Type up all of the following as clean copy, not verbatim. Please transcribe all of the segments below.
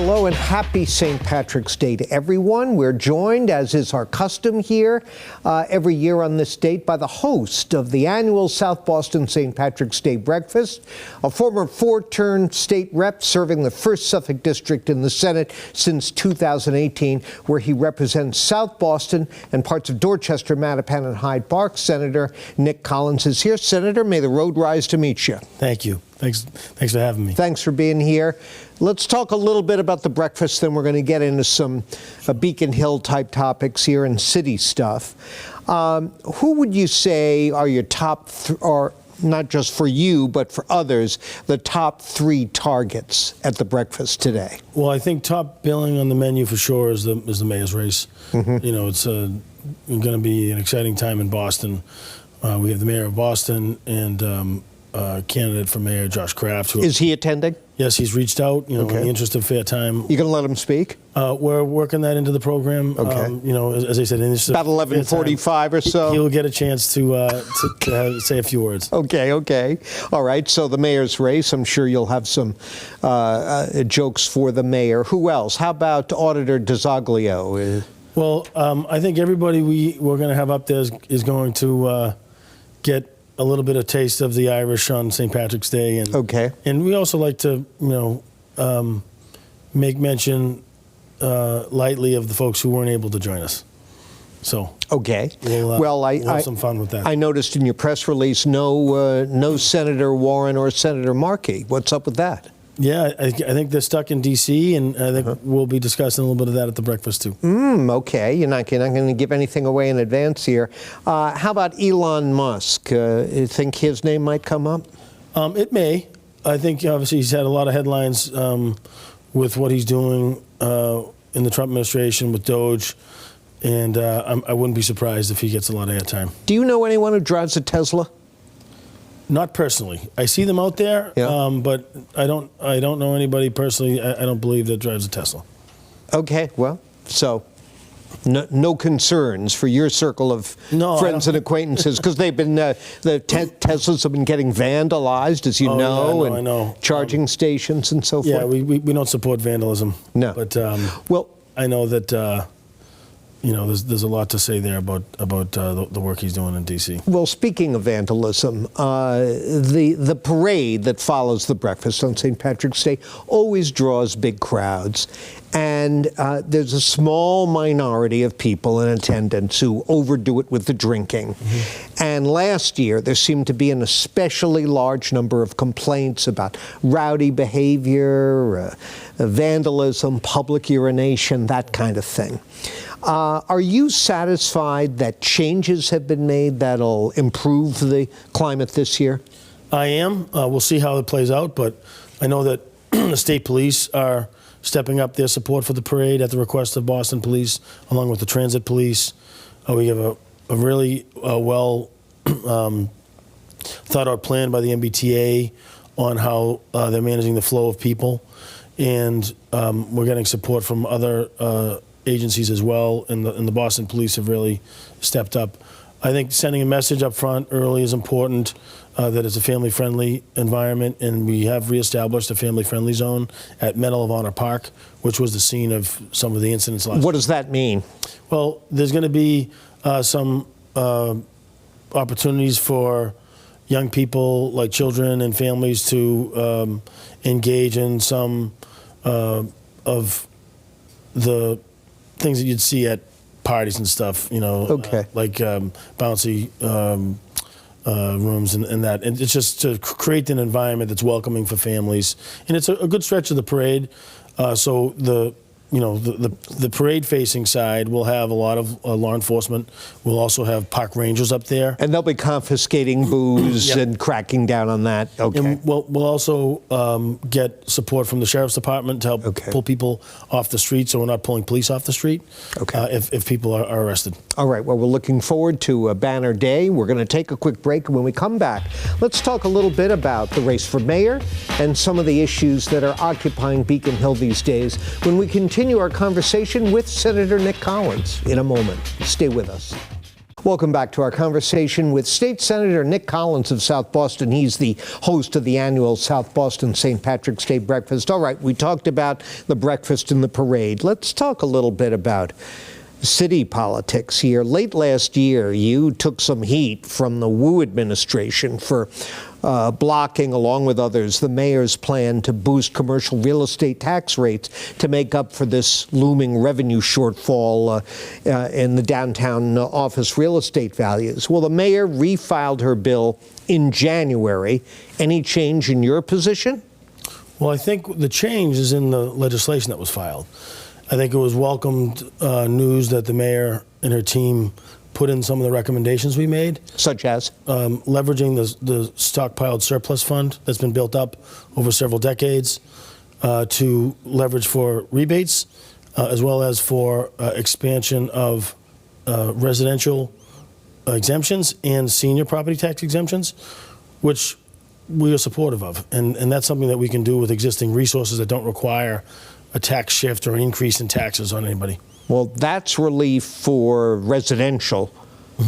Hello and happy St. Patrick's Day to everyone. We're joined, as is our custom here, every year on this date by the host of the annual South Boston St. Patrick's Day breakfast, a former four-term state rep serving the 1st Suffolk District in the Senate since 2018, where he represents South Boston and parts of Dorchester, Mattapan, and Hyde Park. Senator Nick Collins is here. Senator, may the road rise to meet you. Thank you. Thanks for having me. Thanks for being here. Let's talk a little bit about the breakfast, then we're going to get into some Beacon Hill type topics here and city stuff. Who would you say are your top, or not just for you, but for others, the top 3 targets at the breakfast today? Well, I think top billing on the menu for sure is the mayor's race. Mm-hmm. You know, it's going to be an exciting time in Boston. We have the mayor of Boston and candidate for mayor, Josh Kraft. Is he attending? Yes, he's reached out, in the interest of fair time. You going to let him speak? We're working that into the program. Okay. As I said, in about 11:45 or so. He'll get a chance to say a few words. Okay. All right. So the mayor's race. I'm sure you'll have some jokes for the mayor. Who else? How about Auditor DeZoglio? Well, I think everybody we're going to have up there is going to get a little bit of taste of the Irish on St. Patrick's Day, and we also like to make mention lightly of the folks who weren't able to join us. So we'll have some fun with that. I noticed in your press release no Senator Warren or Senator Markey. What's up with that? Yeah, I think they're stuck in D.C., and I think we'll be discussing a little bit of that at the breakfast, too. Okay. You're not going to give anything away in advance here. How about Elon Musk? You think his name might come up? It may. I think, obviously, he's had a lot of headlines with what he's doing in the Trump administration with Doge, and I wouldn't be surprised if he gets a lot of airtime. Do you know anyone who drives a Tesla? Not personally. I see them out there, but I don't know anybody personally. I don't believe that drives a Tesla. Okay, well, so no concerns for your circle of friends and acquaintances, because they've been the Teslas have been getting vandalized, as you know, I know. Charging stations and so forth. Yeah, we don't support vandalism. No, but I know that. There's a lot to say there about the work he's doing in D.C. Well, speaking of vandalism, the parade that follows the breakfast on St. Patrick's Day always draws big crowds. And there's a small minority of people in attendance who overdo it with the drinking. Mm-hmm. And last year, there seemed to be an especially large number of complaints about rowdy behavior, vandalism, public urination, that kind of thing. Are you satisfied that changes have been made that'll improve the climate this year? I am. We'll see how it plays out, but I know that the state police are stepping up their support for the parade at the request of Boston Police, along with the Transit Police. We have a really well thought out plan by the MBTA on how they're managing the flow of people, and we're getting support from other agencies as well, and the Boston Police have really stepped up. I think sending a message up front early is important, that it's a family-friendly environment, and we have reestablished a family-friendly zone at Medal of Honor Park, which was the scene of some of the incidents last year. What does that mean? Well, there's going to be some opportunities for young people, like children and families, to engage in some of the things that you'd see at parties and stuff, like bouncy rooms and that. And it's just to create an environment that's welcoming for families. And it's a good stretch of the parade. So the parade-facing side will have a lot of law enforcement. We'll also have park rangers up there. And they'll be confiscating booze and cracking down on that. Okay. And we'll also get support from the Sheriff's Department to help pull people off the street, so we're not pulling police off the street if people are arrested. All right. Well, we're looking forward to a banner day. We're going to take a quick break, and when we come back, let's talk a little bit about the race for mayor and some of the issues that are occupying Beacon Hill these days when we continue our conversation with Senator Nick Collins in a moment. Stay with us. Welcome back to our conversation with State Senator Nick Collins of South Boston. He's the host of the annual South Boston St. Patrick's Day breakfast. All right, we talked about the breakfast and the parade. Let's talk a little bit about city politics here. Late last year, you took some heat from the Wu administration for blocking, along with others, the mayor's plan to boost commercial real estate tax rates to make up for this looming revenue shortfall in the downtown office real estate values. Well, the mayor refiled her bill in January. Any change in your position? Well, I think the change is in the legislation that was filed. I think it was welcomed news that the mayor and her team put in some of the recommendations we made. Such as? Leveraging the stockpiled surplus fund that's been built up over several decades to leverage for rebates, as well as for expansion of residential exemptions and senior property tax exemptions, which we are supportive of. And that's something that we can do with existing resources that don't require a tax shift or an increase in taxes on anybody. Well, that's relief for residential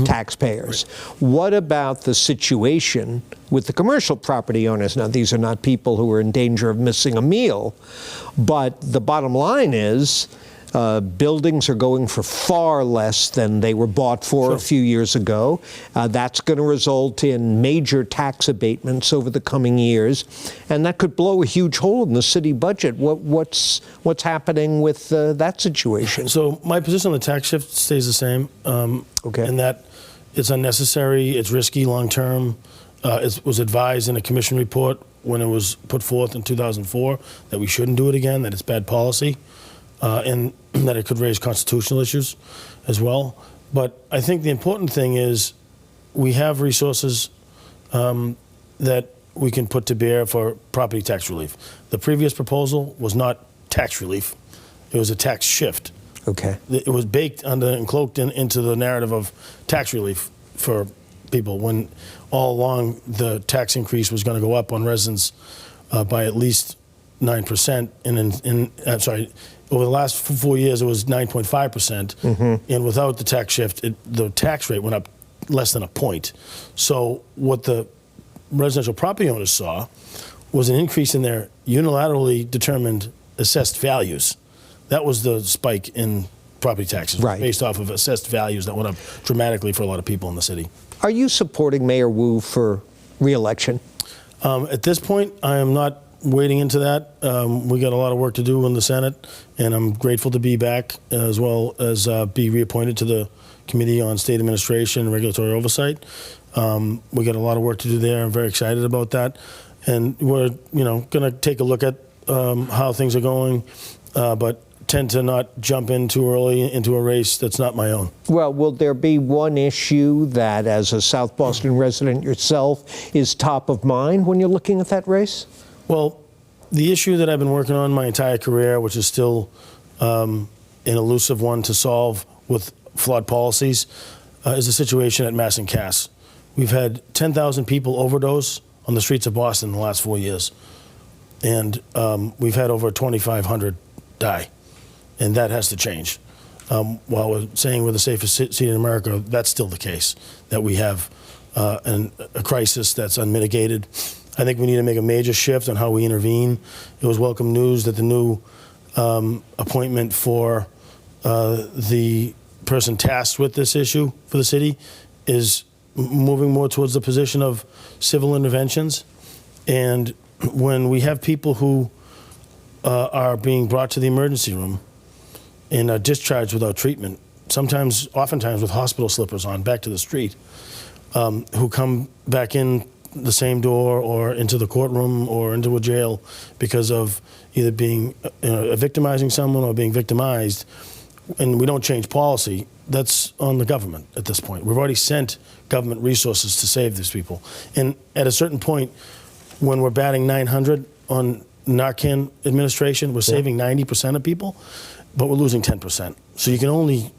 taxpayers. Right. What about the situation with the commercial property owners? Now, these are not people who are in danger of missing a meal, but the bottom line is buildings are going for far less than they were bought for a few years ago. That's going to result in major tax abatements over the coming years, and that could blow a huge hole in the city budget. What's happening with that situation? So my position on the tax shift stays the same. Okay. In that it's unnecessary, it's risky long term. It was advised in a commission report when it was put forth in 2004 that we shouldn't do it again, that it's bad policy. And that it could raise constitutional issues as well. But I think the important thing is we have resources that we can put to bear for property tax relief. The previous proposal was not tax relief. It was a tax shift. Okay. It was baked under and cloaked into the narrative of tax relief for people when all along the tax increase was going to go up on residents by at least 9%. And sorry, over the last 4 years, it was 9.5%, and without the tax shift, the tax rate went up less than a point. So what the residential property owners saw was an increase in their unilaterally determined assessed values. That was the spike in property taxes, right, based off of assessed values that went up dramatically for a lot of people in the city. Are you supporting Mayor Wu for re-election? At this point, I am not wading into that. We got a lot of work to do in the Senate, and I'm grateful to be back, as well as be reappointed to the Committee on State Administration and Regulatory Oversight. We got a lot of work to do there. I'm very excited about that, and we're going to take a look at how things are going, but tend to not jump in too early into a race that's not my own. Well, will there be one issue that, as a South Boston resident yourself, is top of mind when you're looking at that race? Well, the issue that I've been working on my entire career, which is still an elusive one to solve with flawed policies, is the situation at Mass and Cass. We've had 10,000 people overdose on the streets of Boston in the last 4 years. And we've had over 2,500 die. And that has to change. While we're saying we're the safest city in America, that's still the case, that we have a crisis that's unmitigated. I think we need to make a major shift on how we intervene. It was welcome news that the new appointment for the person tasked with this issue for the city is moving more towards the position of civil interventions. And when we have people who are being brought to the emergency room and are discharged without treatment, oftentimes with hospital slippers on, back to the street, who come back in the same door or into the courtroom or into a jail because of either being victimizing someone or being victimized, and we don't change policy, that's on the government at this point. We've already sent government resources to save these people. And at a certain point, when we're batting 900 on Narcan administration, we're saving 90% of people, but we're losing 10%. So you can only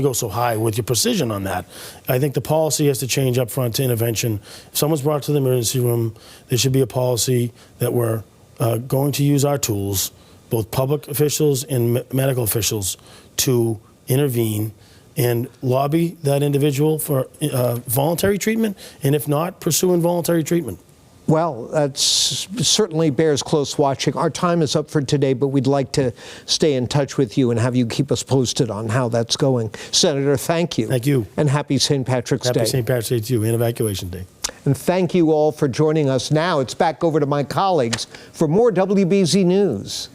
go so high with your precision on that. I think the policy has to change up front to intervention. If someone's brought to the emergency room, there should be a policy that we're going to use our tools, both public officials and medical officials, to intervene and lobby that individual for voluntary treatment, and if not, pursue involuntary treatment. Well, that certainly bears close watching. Our time is up for today, but we'd like to stay in touch with you and have you keep us posted on how that's going. Senator, thank you. Thank you. And happy St. Patrick's Day. Happy St. Patrick's Day to you, and Evacuation Day. And thank you all for joining us. Now it's back over to my colleagues for more WBZ News.